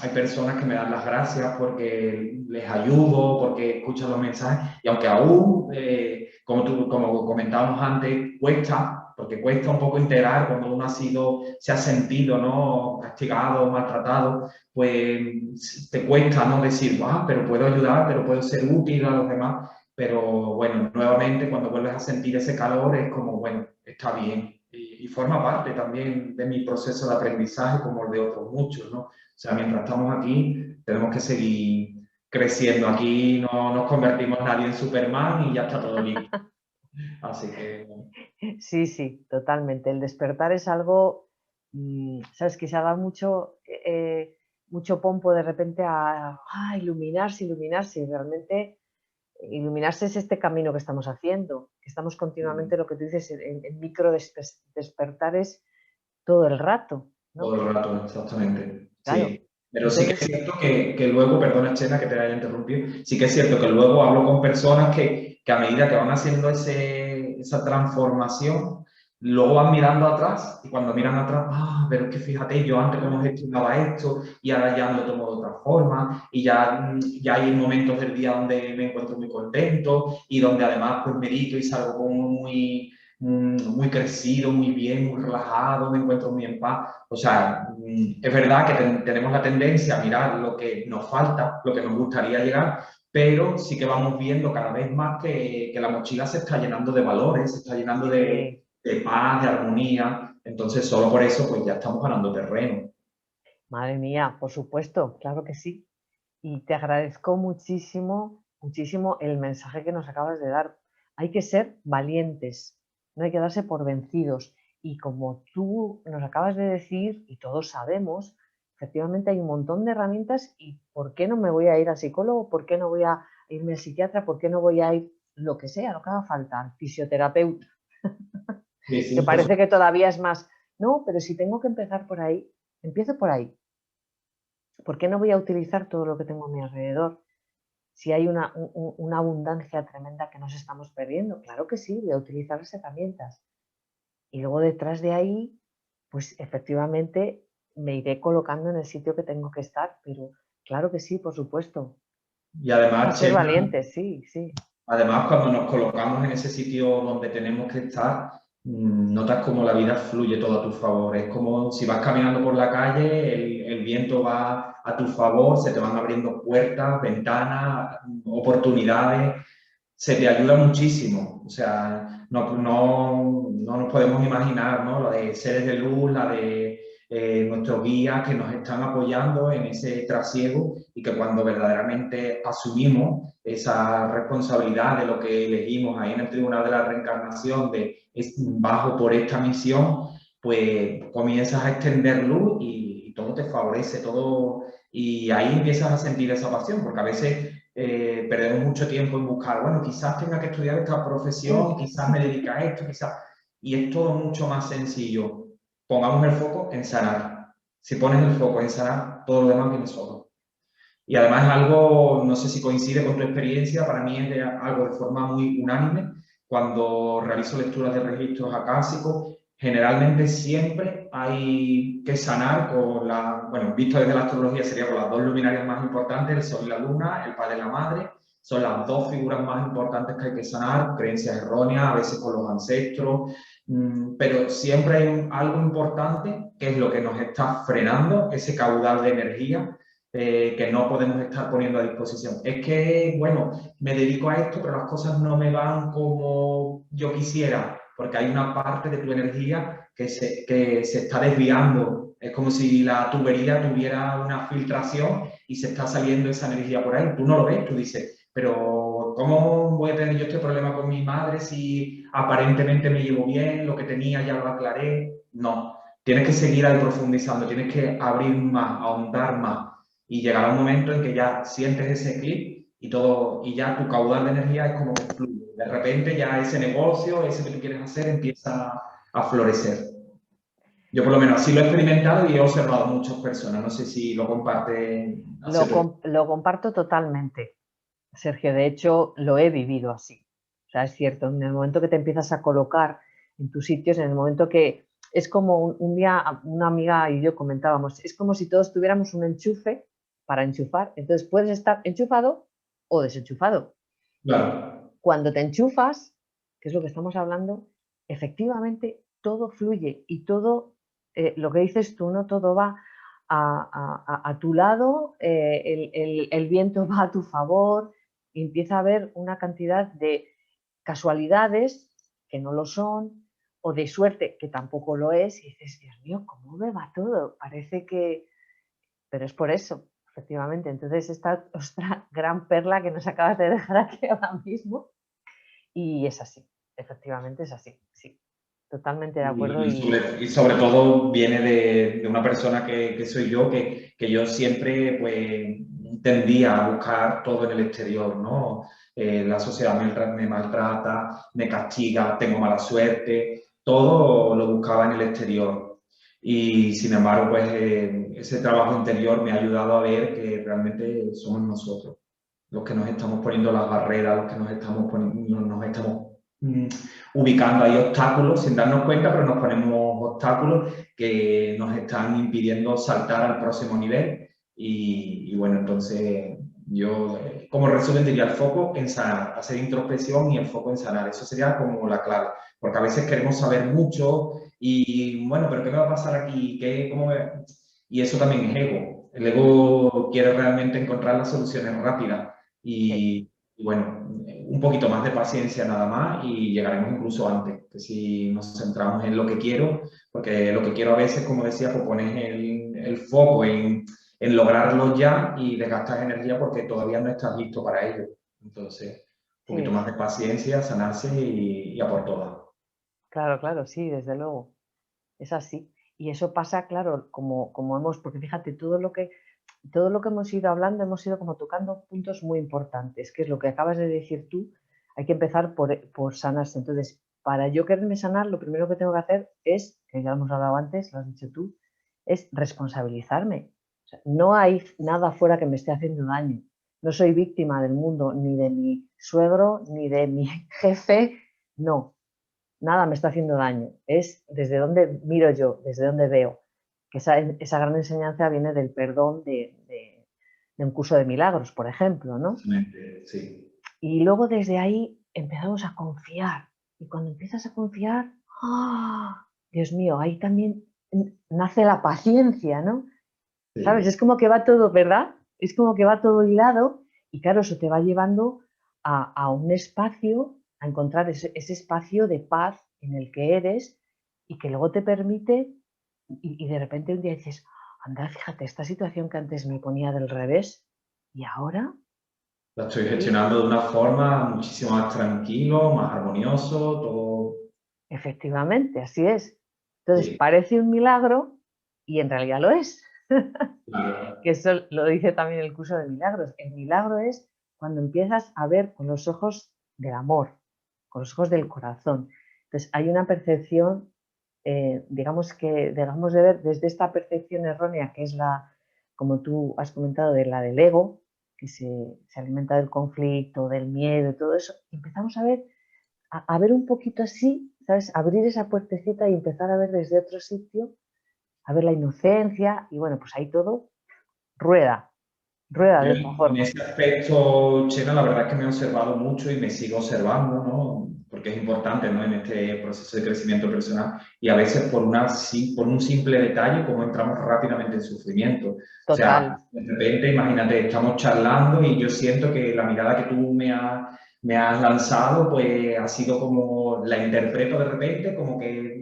hay personas que me dan las gracias porque les ayudo, porque escuchan los mensajes y aunque aún, como comentábamos antes, cuesta, porque cuesta un poco integrar cuando uno se ha sentido, ¿no? Castigado, maltratado, pues te cuesta, ¿no? Decir, ah, pero puedo ayudar, pero puedo ser útil a los demás. Pero bueno, nuevamente cuando vuelves a sentir ese calor es como, bueno, está bien. Y forma parte también de mi proceso de aprendizaje como el de otros muchos, ¿no? O sea, mientras estamos aquí, tenemos que seguir creciendo. Aquí no nos convertimos nadie en Superman y ya está todo listo. Así que, Sí, sí, totalmente. El despertar es algo, sabes, que se ha dado mucho pompo de repente a iluminarse, iluminarse. Y realmente iluminarse es este camino que estamos haciendo, que estamos continuamente, lo que tú dices, en micro despertares todo el rato, todo ¿no? el rato, exactamente. Claro. Sí. Pero sí que es Entonces, cierto que luego, perdona Chena que te haya interrumpido, sí que es cierto que luego hablo con personas que a medida que van haciendo esa transformación, luego van mirando atrás y cuando miran atrás, ah, pero es que fíjate, yo antes como gestionaba esto y ahora ya lo tomo de otra forma y ya hay momentos del día donde me encuentro muy contento y donde además pues medito y salgo como muy crecido, muy bien, muy relajado, me encuentro muy en paz. O sea, es verdad que tenemos la tendencia a mirar lo que nos falta, lo que nos gustaría llegar, pero sí que vamos viendo cada vez más que la mochila se está llenando de valores, se está llenando sí, de paz, de armonía. Entonces, solo por eso, pues ya estamos ganando terreno. madre mía, por supuesto, claro que sí. y te agradezco muchísimo, muchísimo el mensaje que nos acabas de dar. Hay que ser valientes, no hay que darse por vencidos. Y como tú nos acabas de decir, y todos sabemos, efectivamente hay un montón de herramientas y ¿por qué no me voy a ir al psicólogo? ¿Por qué no voy a irme al psiquiatra? ¿Por qué no voy a ir lo que sea, lo que haga falta, al fisioterapeuta? Sí, Que sí, por parece que todavía es más, no, pero si tengo que empezar por ahí, empiezo por ahí. ¿Por qué no voy a utilizar todo lo que tengo a mi alrededor? Si hay una abundancia tremenda que nos estamos perdiendo, claro que sí, voy a utilizar las herramientas. Y luego detrás de ahí, pues efectivamente me iré colocando en el sitio que tengo que estar, pero claro que sí, por supuesto. Y A además, ser Chema, valientes, sí, sí. además, cuando nos colocamos en ese sitio donde tenemos que estar, notas como la vida fluye todo a tu favor. Es como si vas caminando por la calle, el viento va a tu favor, se te van abriendo puertas, ventanas, oportunidades, se te ayuda muchísimo. O sea, no nos podemos imaginar, ¿no? La de seres de luz, la de nuestros guías que nos están apoyando en ese trasiego y que cuando verdaderamente asumimos esa responsabilidad de lo que elegimos ahí en el Tribunal de la Reencarnación, de bajo por esta misión, pues comienzas a extender luz y todo te favorece, todo, y ahí empiezas a sentir esa pasión, porque a veces perdemos mucho tiempo en buscar, bueno, quizás tenga que estudiar esta profesión, quizás me dedique a esto, quizás, y es todo mucho más sencillo. Pongamos el foco en sanar. Si pones el foco en sanar, todo lo demás viene solo. Y además es algo, no sé si coincide con tu experiencia, para mí es algo de forma muy unánime. Cuando realizo lecturas de registros acásicos, generalmente siempre hay que sanar con la, bueno, visto desde la astrología sería con las dos luminarias más importantes, el sol y la luna, el padre y la madre, son las dos figuras más importantes que hay que sanar, creencias erróneas, a veces con los ancestros, pero siempre hay algo importante que es lo que nos está frenando, ese caudal de energía que no podemos estar poniendo a disposición. Es que, bueno, me dedico a esto, pero las cosas no me van como yo quisiera, porque hay una parte de tu energía que se está desviando. Es como si la tubería tuviera una filtración y se está saliendo esa energía por ahí. Tú no lo ves, tú dices, pero ¿cómo voy a tener yo este problema con mi madre si aparentemente me llevo bien, lo que tenía ya lo aclaré? No, tienes que seguir ahí profundizando, tienes que abrir más, ahondar más y llegará un momento en que ya sientes ese clic y todo, y ya tu caudal de energía es como que fluye. De repente ya ese negocio, ese que tú quieres hacer, empieza a florecer. Yo por lo menos así lo he experimentado y he observado a muchas personas. No sé si lo comparten hacia otro. Lo comparto totalmente, Sergio. De hecho, lo he vivido así. O sea, es cierto, en el momento que te empiezas a colocar en tus sitios, en el momento que es como un día una amiga y yo comentábamos, es como si todos tuviéramos un enchufe para enchufar. Entonces puedes estar enchufado o desenchufado. Claro. Cuando te enchufas, que es lo que estamos hablando, efectivamente todo fluye y todo, lo que dices tú, ¿no? Todo va a tu lado, el viento va a tu favor y empieza a haber una cantidad de casualidades que no lo son o de suerte que tampoco lo es y dices, Dios mío, ¿cómo me va todo? Parece que... Pero es por eso, efectivamente. Entonces, esta otra gran perla que nos acabas de dejar aquí ahora mismo y es así, efectivamente es así, sí, totalmente de acuerdo Y sobre todo viene de una persona que soy yo, que yo siempre pues, tendía a buscar todo en el exterior, ¿no? La sociedad me maltrata, me castiga, tengo mala suerte, todo lo buscaba en el exterior. Y sin embargo, pues ese trabajo interior me ha ayudado a ver que realmente somos nosotros los que nos estamos poniendo las barreras, los que nos estamos poniendo, nos estamos ubicando ahí obstáculos sin darnos cuenta, pero nos ponemos obstáculos que nos están impidiendo saltar al próximo nivel. Y bueno, entonces yo como resumen diría el foco en sanar, hacer introspección y el foco en sanar. Eso sería como la clave, porque a veces queremos saber mucho y bueno, pero ¿qué me va a pasar aquí? Y eso también es ego. El ego quiere realmente encontrar las soluciones rápidas sí, y bueno, un poquito más de paciencia nada más y llegaremos incluso antes, que si nos centramos en lo que quiero, porque lo que quiero a veces, como decía, pues pones el foco en lograrlo ya y desgastas energía porque todavía no estás listo para ello. Entonces, un poquito Sí, más de paciencia, sanarse y a por todas. claro, claro, sí, desde luego. Es así. Y eso pasa, claro, como hemos, porque fíjate, todo lo que hemos ido hablando, hemos ido como tocando puntos muy importantes, que es lo que acabas de decir tú, hay que empezar por sanarse. Entonces, para yo quererme sanar, lo primero que tengo que hacer es, que ya lo hemos hablado antes, lo has dicho tú, es responsabilizarme. O sea, no hay nada afuera que me esté haciendo daño. No soy víctima del mundo, ni de mi suegro, ni de mi jefe, no, nada me está haciendo daño. Es desde donde miro yo, desde donde veo. Que esa gran enseñanza viene del perdón de un curso de milagros, por ejemplo, ¿no? Sí. Y luego desde ahí empezamos a confiar. Y cuando empiezas a confiar, ¡ah! Dios mío, ahí también nace la paciencia, ¿no? ¿Sabes? Es Sí. como que va todo, ¿verdad? Es como que va todo hilado y claro, eso te va llevando a un espacio, a encontrar ese espacio de paz en el que eres y que luego te permite y de repente un día dices, anda, fíjate, esta situación que antes me ponía del revés y ahora, La estoy sí, gestionando de una forma muchísimo más tranquilo, más armonioso, todo. efectivamente, así es. Entonces, Sí, parece un milagro y en realidad lo es. claro. Que eso lo dice también el curso de milagros. El milagro es cuando empiezas a ver con los ojos del amor, con los ojos del corazón. Entonces hay una percepción, digamos que dejamos de ver desde esta percepción errónea que es la, como tú has comentado, de la del ego, que se alimenta del conflicto, del miedo, todo eso. Y empezamos a ver un poquito así, ¿sabes? Abrir esa puertecita y empezar a ver desde otro sitio, a ver la inocencia y bueno, pues ahí todo rueda, rueda Yo de otra en forma. ese aspecto, Chena, la verdad es que me he observado mucho y me sigo observando, ¿no? Porque es importante, ¿no? En este proceso de crecimiento personal y a veces por un simple detalle, como entramos rápidamente en sufrimiento. O sea, Total. de repente, imagínate, estamos charlando y yo siento que la mirada que tú me has lanzado, pues ha sido como, la interpreto de repente, como que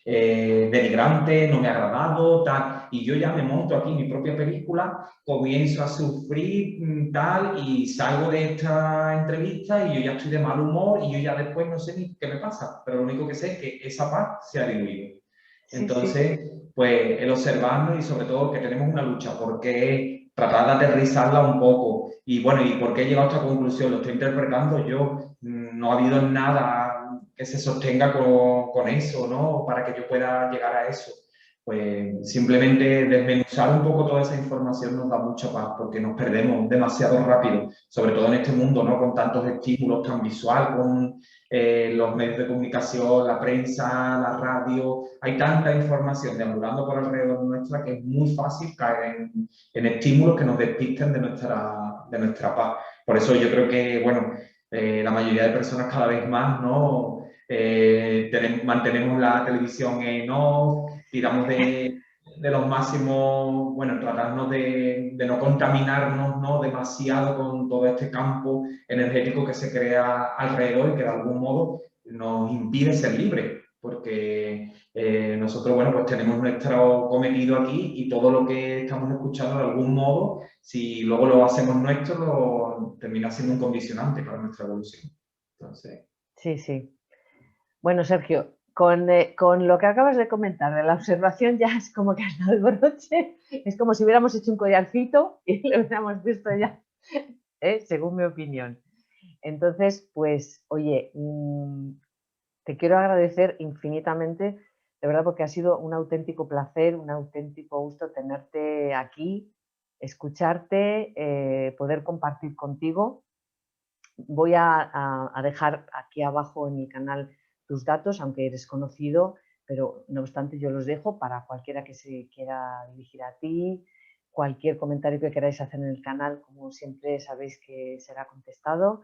denigrante, no me ha agradado, tal, y yo ya me monto aquí mi propia película, comienzo a sufrir tal y salgo de esta entrevista y yo ya estoy de mal humor y yo ya después no sé ni qué me pasa, pero lo único que sé es que esa paz se ha diluido. Sí, sí, Entonces, pues el observarnos y sobre todo que tenemos una lucha, porque tratar de aterrizarla un poco y bueno, ¿y por qué he llegado a esta conclusión? Lo estoy interpretando yo, no ha habido nada que se sostenga con eso, ¿no? Para que yo pueda llegar a eso. Pues simplemente desmenuzar un poco toda esa información nos da mucha paz porque nos perdemos demasiado rápido, sobre todo en este mundo, ¿no? Con tantos estímulos tan visual, con los medios de comunicación, la prensa, la radio, hay tanta información deambulando por alrededor nuestra que es muy fácil caer en estímulos que nos despisten de nuestra paz. Por eso yo creo que, bueno, la mayoría de personas cada vez más, ¿no? Mantenemos la televisión en off, tiramos de los máximos, bueno, tratarnos de no contaminarnos, ¿no? Demasiado con todo este campo energético que se crea alrededor y que de algún modo nos impide ser libres, porque nosotros, bueno, pues tenemos nuestro cometido aquí y todo lo que estamos escuchando de algún modo, si luego lo hacemos nuestro, termina siendo un condicionante para nuestra evolución. Entonces, sí, sí. Bueno, Sergio, con lo que acabas de comentar de la observación ya es como que has dado el broche, es como si hubiéramos hecho un collarcito y lo hubiéramos visto ya, según mi opinión. Entonces, pues, oye, te quiero agradecer infinitamente, de verdad, porque ha sido un auténtico placer, un auténtico gusto tenerte aquí, escucharte, poder compartir contigo. Voy a dejar aquí abajo en el canal tus datos, aunque eres conocido, pero no obstante yo los dejo para cualquiera que se quiera dirigir a ti, cualquier comentario que queráis hacer en el canal, como siempre sabéis que será contestado.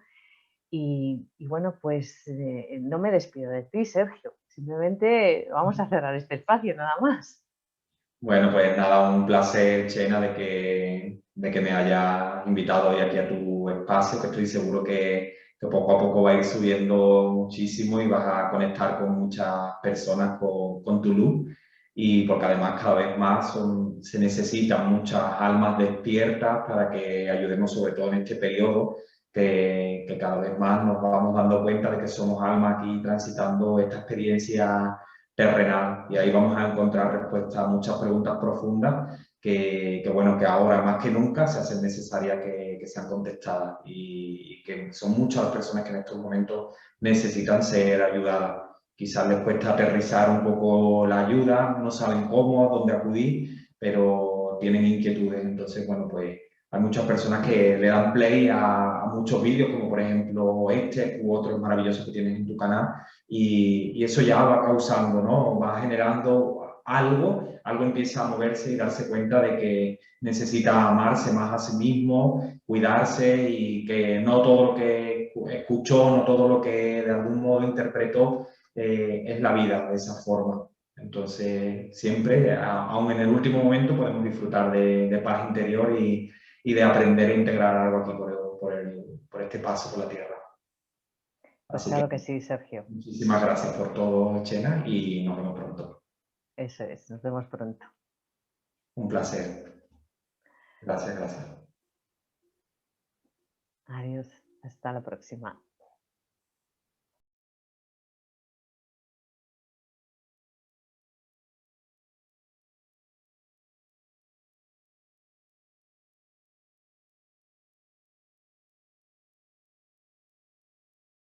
Y bueno, pues no me despido de ti, Sergio. Simplemente vamos a cerrar este espacio, nada más. bueno, pues nada, un placer, Chena, de que me hayas invitado hoy aquí a tu espacio, que estoy seguro que poco a poco va a ir subiendo muchísimo y vas a conectar con muchas personas con tu luz. y porque además cada vez más se necesitan muchas almas despiertas para que ayudemos sobre todo en este periodo que cada vez más nos vamos dando cuenta de que somos almas aquí transitando esta experiencia terrenal y ahí vamos a encontrar respuestas a muchas preguntas profundas bueno, que ahora más que nunca se hacen necesarias que sean contestadas y que son muchas las personas que en estos momentos necesitan ser ayudadas. Quizás les cuesta aterrizar un poco la ayuda, no saben cómo, a dónde acudir, pero tienen inquietudes. Entonces, bueno, pues hay muchas personas que le dan play a muchos vídeos, como por ejemplo este u otros maravillosos que tienes en tu canal, y eso ya va causando, ¿no? Va generando algo empieza a moverse y darse cuenta de que necesita amarse más a sí mismo, cuidarse y que no todo lo que escuchó, no todo lo que de algún modo interpretó es la vida de esa forma. Entonces, siempre, aun en el último momento, podemos disfrutar de paz interior y de aprender a integrar algo aquí por este paso por la Tierra. Pues Así que claro que sí, Sergio. muchísimas gracias por todo, Chena, y nos vemos pronto. Eso es, nos vemos pronto. Un placer. Gracias, gracias. Adiós, hasta la próxima.